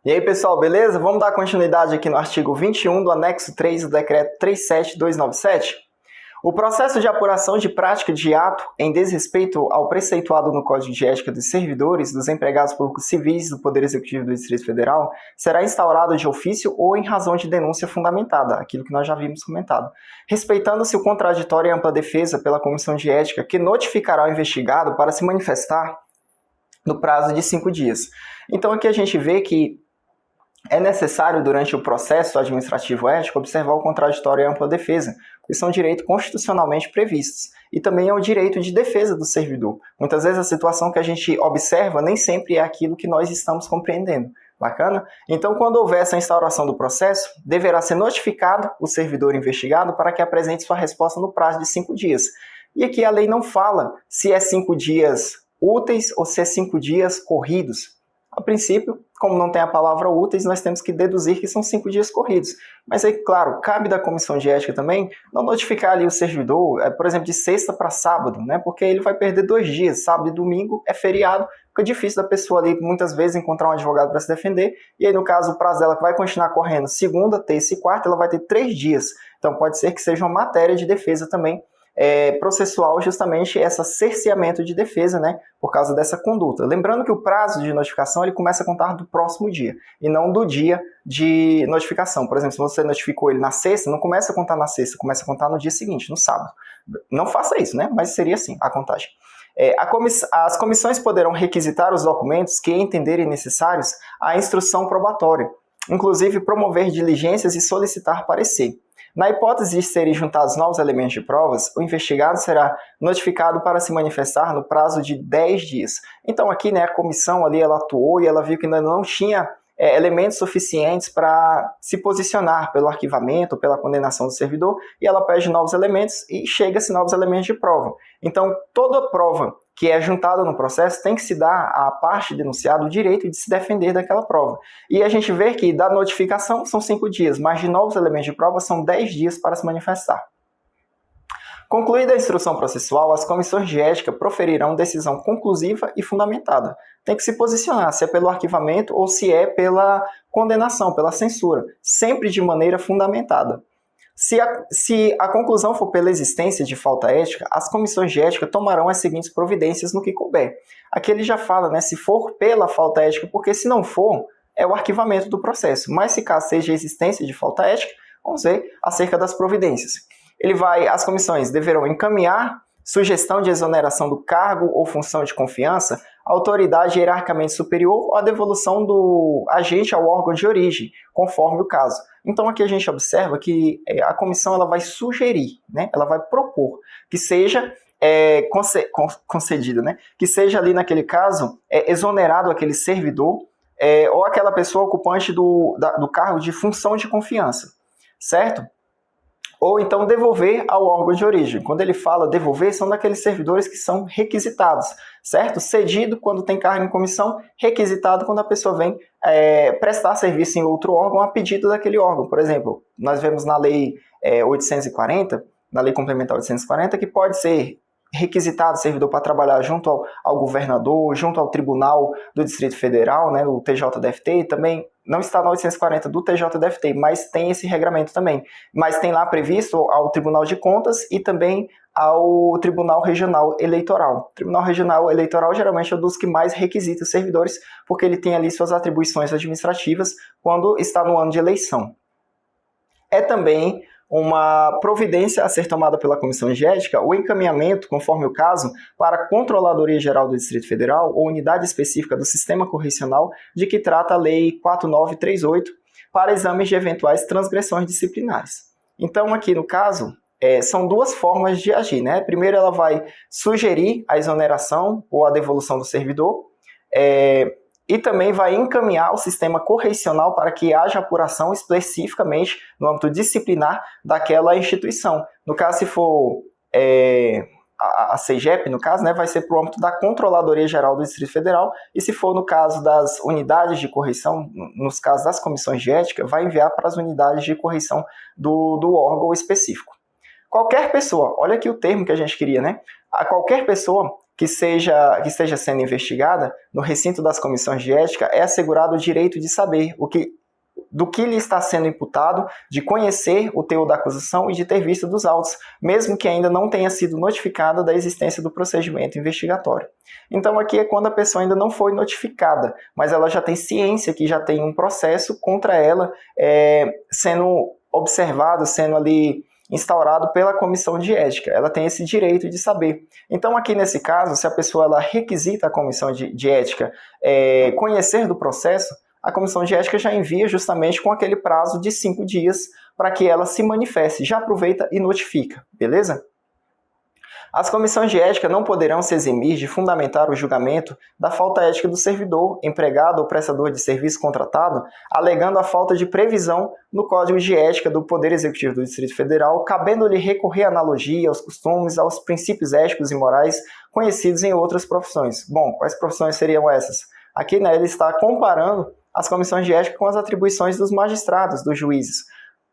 E aí, pessoal, beleza? Vamos dar continuidade aqui no artigo 21 do anexo 3 do decreto 37297. O processo de apuração de prática de ato em desrespeito ao preceituado no Código de Ética dos servidores, dos empregados públicos civis do Poder Executivo do Distrito Federal será instaurado de ofício ou em razão de denúncia fundamentada, aquilo que nós já vimos comentado, respeitando-se o contraditório e ampla defesa pela Comissão de Ética, que notificará o investigado para se manifestar no prazo de 5 dias. Então aqui a gente vê que é necessário, durante o processo administrativo ético, observar o contraditório e a ampla defesa, que são direitos constitucionalmente previstos. E também é o direito de defesa do servidor. Muitas vezes a situação que a gente observa nem sempre é aquilo que nós estamos compreendendo. Bacana? Então, quando houver essa instauração do processo, deverá ser notificado o servidor investigado para que apresente sua resposta no prazo de 5 dias. E aqui a lei não fala se é 5 dias úteis ou se é 5 dias corridos. A princípio, como não tem a palavra úteis, nós temos que deduzir que são 5 dias corridos. Mas aí, claro, cabe da Comissão de Ética também não notificar ali o servidor, por exemplo, de sexta para sábado, né? Porque ele vai perder 2 dias, sábado e domingo é feriado, fica difícil da pessoa ali muitas vezes encontrar um advogado para se defender, e aí no caso o prazo dela vai continuar correndo segunda, terça e quarta, ela vai ter 3 dias. Então pode ser que seja uma matéria de defesa também, processual, justamente esse cerceamento de defesa, né, por causa dessa conduta. Lembrando que o prazo de notificação ele começa a contar do próximo dia, e não do dia de notificação. Por exemplo, se você notificou ele na sexta, não começa a contar na sexta, começa a contar no dia seguinte, no sábado. Não faça isso, né, mas seria assim a contagem. As comissões poderão requisitar os documentos que entenderem necessários à instrução probatória, inclusive promover diligências e solicitar parecer. Na hipótese de serem juntados novos elementos de provas, o investigado será notificado para se manifestar no prazo de 10 dias. Então aqui, né, a comissão ali ela atuou e ela viu que ainda não tinha elementos suficientes para se posicionar pelo arquivamento, pela condenação do servidor, e ela pede novos elementos e chega-se novos elementos de prova. Então toda prova que é juntada no processo tem que se dar à parte denunciada o direito de se defender daquela prova. E a gente vê que da notificação são 5 dias, mas de novos elementos de prova são 10 dias para se manifestar. Concluída a instrução processual, as comissões de ética proferirão decisão conclusiva e fundamentada. Tem que se posicionar se é pelo arquivamento ou se é pela condenação, pela censura, sempre de maneira fundamentada. Se a conclusão for pela existência de falta ética, as comissões de ética tomarão as seguintes providências no que couber. Aqui ele já fala, né, se for pela falta ética, porque se não for, é o arquivamento do processo. Mas se caso seja a existência de falta ética, vamos ver acerca das providências. As comissões deverão encaminhar sugestão de exoneração do cargo ou função de confiança à autoridade hierarquicamente superior ou a devolução do agente ao órgão de origem, conforme o caso. Então aqui a gente observa que a comissão ela vai sugerir, né? Ela vai propor que seja concedido, né? Que seja ali naquele caso exonerado aquele servidor ou aquela pessoa ocupante do cargo de função de confiança, certo? Ou então devolver ao órgão de origem. Quando ele fala devolver, são daqueles servidores que são requisitados, certo? Cedido quando tem cargo em comissão, requisitado quando a pessoa vem prestar serviço em outro órgão a pedido daquele órgão. Por exemplo, nós vemos na Lei 840, na Lei Complementar 840, que pode ser requisitado servidor para trabalhar junto ao governador, junto ao Tribunal do Distrito Federal, né, o TJDFT, e também não está na 840 do TJDFT, mas tem esse regramento também. Mas tem lá previsto ao Tribunal de Contas e também ao Tribunal Regional Eleitoral. O Tribunal Regional Eleitoral geralmente é um dos que mais requisita os servidores, porque ele tem ali suas atribuições administrativas quando está no ano de eleição. É também uma providência a ser tomada pela Comissão de Ética, o encaminhamento, conforme o caso, para a Controladoria Geral do Distrito Federal ou unidade específica do Sistema Correcional de que trata a Lei 4938 para exames de eventuais transgressões disciplinares. Então, aqui no caso, são duas formas de agir, né? Primeiro, ela vai sugerir a exoneração ou a devolução do servidor, e também vai encaminhar o sistema correcional para que haja apuração especificamente no âmbito disciplinar daquela instituição. No caso, se for a CEGEP, no caso, né, vai ser para o âmbito da Controladoria Geral do Distrito Federal, e se for no caso das unidades de correição, nos casos das comissões de ética, vai enviar para as unidades de correição do órgão específico. Qualquer pessoa, olha aqui o termo que a gente queria, né? A qualquer pessoa que esteja sendo investigada, no recinto das comissões de ética, é assegurado o direito de saber do que lhe está sendo imputado, de conhecer o teor da acusação e de ter vista dos autos, mesmo que ainda não tenha sido notificada da existência do procedimento investigatório. Então aqui é quando a pessoa ainda não foi notificada, mas ela já tem ciência que já tem um processo contra ela sendo observado, sendo ali instaurado pela comissão de ética. Ela tem esse direito de saber. Então aqui nesse caso, se a pessoa ela requisita a comissão de ética conhecer do processo, a comissão de ética já envia justamente com aquele prazo de 5 dias para que ela se manifeste. Já aproveita e notifica, beleza? As comissões de ética não poderão se eximir de fundamentar o julgamento da falta ética do servidor, empregado ou prestador de serviço contratado, alegando a falta de previsão no Código de Ética do Poder Executivo do Distrito Federal, cabendo-lhe recorrer à analogia, aos costumes, aos princípios éticos e morais conhecidos em outras profissões. Bom, quais profissões seriam essas? Aqui ele está comparando as comissões de ética com as atribuições dos magistrados, dos juízes.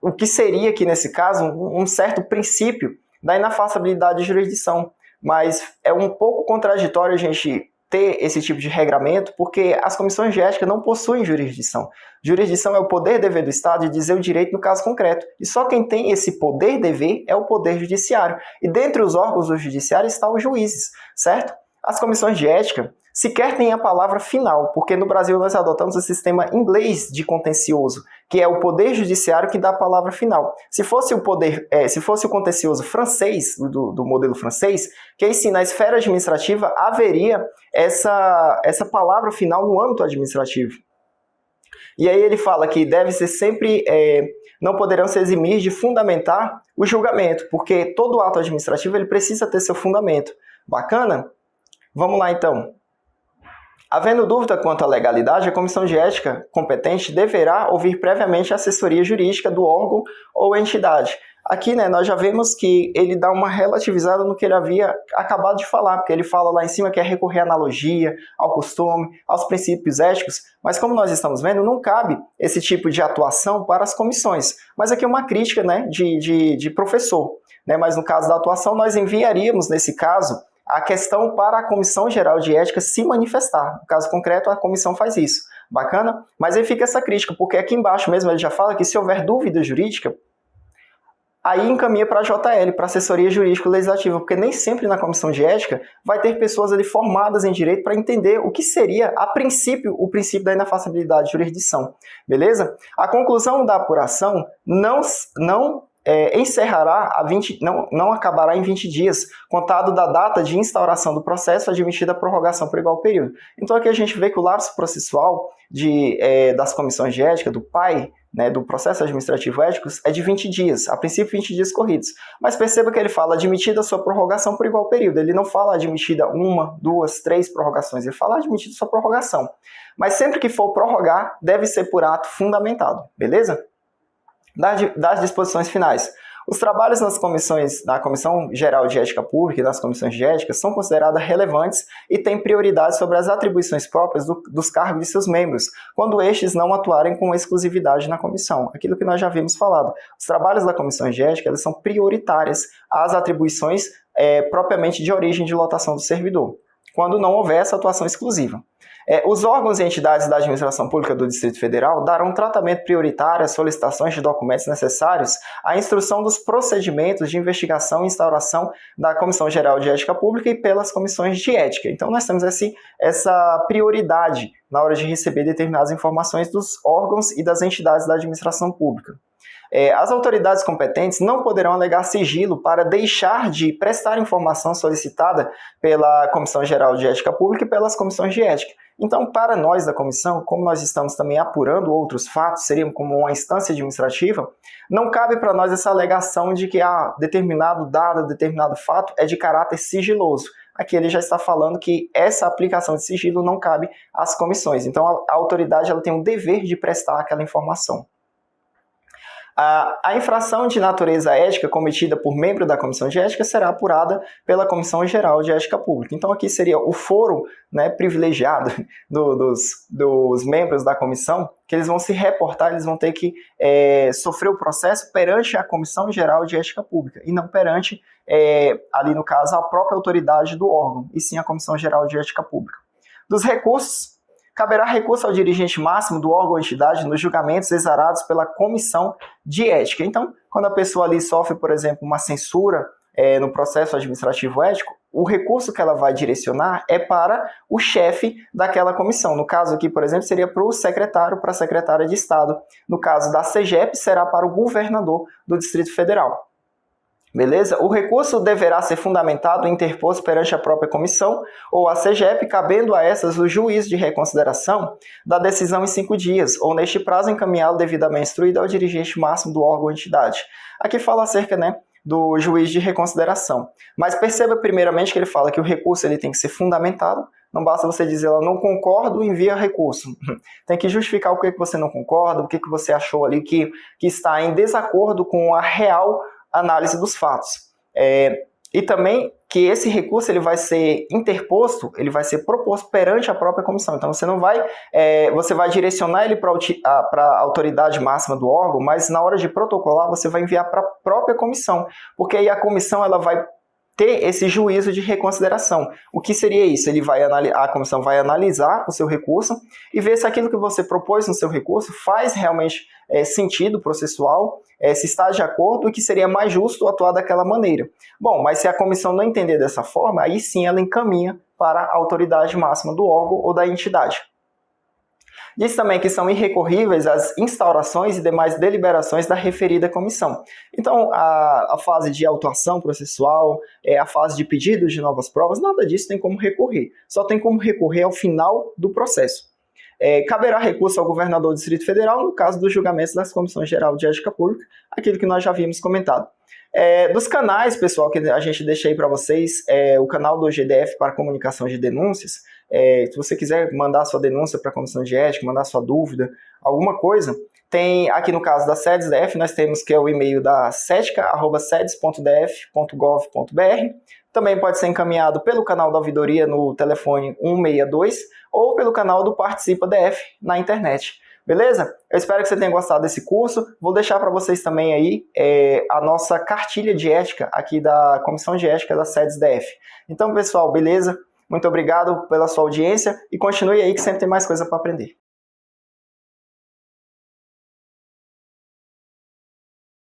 O que seria aqui, nesse caso, um certo princípio da inafastabilidade de jurisdição. Mas é um pouco contraditório a gente ter esse tipo de regramento, porque as comissões de ética não possuem jurisdição. Jurisdição é o poder-dever do Estado de dizer o direito no caso concreto. E só quem tem esse poder-dever é o Poder Judiciário. E dentre os órgãos do Judiciário estão os juízes, certo? As comissões de ética sequer têm a palavra final, porque no Brasil nós adotamos o sistema inglês de contencioso, que é o Poder Judiciário que dá a palavra final. Se fosse o contencioso francês, do modelo francês, que aí sim, na esfera administrativa, haveria essa palavra final no âmbito administrativo. E aí ele fala que deve ser sempre, não poderão se eximir de fundamentar o julgamento, porque todo ato administrativo ele precisa ter seu fundamento. Bacana? Vamos lá então. Havendo dúvida quanto à legalidade, a comissão de ética competente deverá ouvir previamente a assessoria jurídica do órgão ou entidade. Aqui, nós já vemos que ele dá uma relativizada no que ele havia acabado de falar, porque ele fala lá em cima que é recorrer à analogia, ao costume, aos princípios éticos, mas como nós estamos vendo, não cabe esse tipo de atuação para as comissões. Mas aqui é uma crítica de professor. Mas no caso da atuação, nós enviaríamos, nesse caso, a questão para a Comissão Geral de Ética se manifestar. No caso concreto, a comissão faz isso. Bacana? Mas aí fica essa crítica, porque aqui embaixo mesmo ele já fala que se houver dúvida jurídica, aí encaminha para a JL, para a Assessoria Jurídica Legislativa, porque nem sempre na Comissão de Ética vai ter pessoas ali formadas em direito para entender o que seria, a princípio, o princípio da inafastabilidade de jurisdição. Beleza? A conclusão da apuração não acabará em 20 dias, contado da data de instauração do processo, admitida a prorrogação por igual período. Então aqui a gente vê que o lapso processual das comissões de ética, do PAI, do processo administrativo ético, é de 20 dias, a princípio 20 dias corridos. Mas perceba que ele fala admitida a sua prorrogação por igual período, ele não fala admitida 1, 2, 3 prorrogações, ele fala admitida a sua prorrogação. Mas sempre que for prorrogar, deve ser por ato fundamentado, beleza? Das disposições finais. Os trabalhos na Comissão Geral de Ética Pública e nas comissões de ética são considerados relevantes e têm prioridade sobre as atribuições próprias dos cargos de seus membros, quando estes não atuarem com exclusividade na comissão. Aquilo que nós já havíamos falado. Os trabalhos da comissão de ética eles são prioritários às atribuições propriamente de origem de lotação do servidor, quando não houver essa atuação exclusiva. Os órgãos e entidades da administração pública do Distrito Federal darão tratamento prioritário às solicitações de documentos necessários à instrução dos procedimentos de investigação e instauração da Comissão Geral de Ética Pública e pelas comissões de ética. Então, nós temos essa prioridade na hora de receber determinadas informações dos órgãos e das entidades da administração pública. As autoridades competentes não poderão alegar sigilo para deixar de prestar informação solicitada pela Comissão Geral de Ética Pública e pelas comissões de ética. Então, para nós da comissão, como nós estamos também apurando outros fatos, seria como uma instância administrativa, não cabe para nós essa alegação de que determinado dado, determinado fato é de caráter sigiloso. Aqui ele já está falando que essa aplicação de sigilo não cabe às comissões. Então, a autoridade ela tem o dever de prestar aquela informação. A infração de natureza ética cometida por membro da Comissão de Ética será apurada pela Comissão Geral de Ética Pública. Então, aqui seria o foro, né, privilegiado dos membros da comissão, que eles vão se reportar, eles vão ter que sofrer o processo perante a Comissão Geral de Ética Pública, e não perante, ali no caso, a própria autoridade do órgão, e sim a Comissão Geral de Ética Pública. Dos recursos, caberá recurso ao dirigente máximo do órgão ou entidade nos julgamentos exarados pela Comissão de Ética. Então, quando a pessoa ali sofre, por exemplo, uma censura no processo administrativo ético, o recurso que ela vai direcionar é para o chefe daquela comissão. No caso aqui, por exemplo, seria para o secretário, para a secretária de Estado. No caso da CEGEP, será para o governador do Distrito Federal. Beleza? O recurso deverá ser fundamentado e interposto perante a própria comissão ou a CEGEP, cabendo a essas o juízo de reconsideração da decisão em 5 dias, ou neste prazo encaminhá-lo devidamente instruído ao dirigente máximo do órgão ou entidade. Aqui fala acerca, né, do juízo de reconsideração. Mas perceba primeiramente que ele fala que o recurso ele tem que ser fundamentado. Não basta você dizer, eu não concordo, envia recurso. Tem que justificar o que você não concorda, o que você achou ali que está em desacordo com a real análise dos fatos. E também que esse recurso ele vai ser interposto, ele vai ser proposto perante a própria comissão. Então você não vai, você vai direcionar ele para a autoridade máxima do órgão, mas na hora de protocolar você vai enviar para a própria comissão, porque aí a comissão ela vai ter esse juízo de reconsideração. O que seria isso? A comissão vai analisar o seu recurso e ver se aquilo que você propôs no seu recurso faz realmente sentido processual, se está de acordo e que seria mais justo atuar daquela maneira. Bom, mas se a comissão não entender dessa forma, aí sim ela encaminha para a autoridade máxima do órgão ou da entidade. Diz também que são irrecorríveis as instaurações e demais deliberações da referida comissão. Então, a fase de autuação processual, a fase de pedido de novas provas, nada disso tem como recorrer. Só tem como recorrer ao final do processo. Caberá recurso ao governador do Distrito Federal no caso dos julgamentos das Comissões Geral de Ética Pública, aquilo que nós já havíamos comentado. Dos canais, pessoal, que a gente deixa aí para vocês, o canal do GDF para comunicação de denúncias, se você quiser mandar sua denúncia para a Comissão de Ética, mandar sua dúvida, alguma coisa, tem aqui no caso da SEDES-DF, nós temos que é o e-mail da setica@sedes.df.gov.br, também pode ser encaminhado pelo canal da ouvidoria no telefone 162 ou pelo canal do Participa DF na internet. Beleza? Eu espero que você tenha gostado desse curso. Vou deixar para vocês também aí a nossa cartilha de ética aqui da Comissão de Ética da SEDES-DF. Então, pessoal, beleza? Muito obrigado pela sua audiência e continue aí que sempre tem mais coisa para aprender.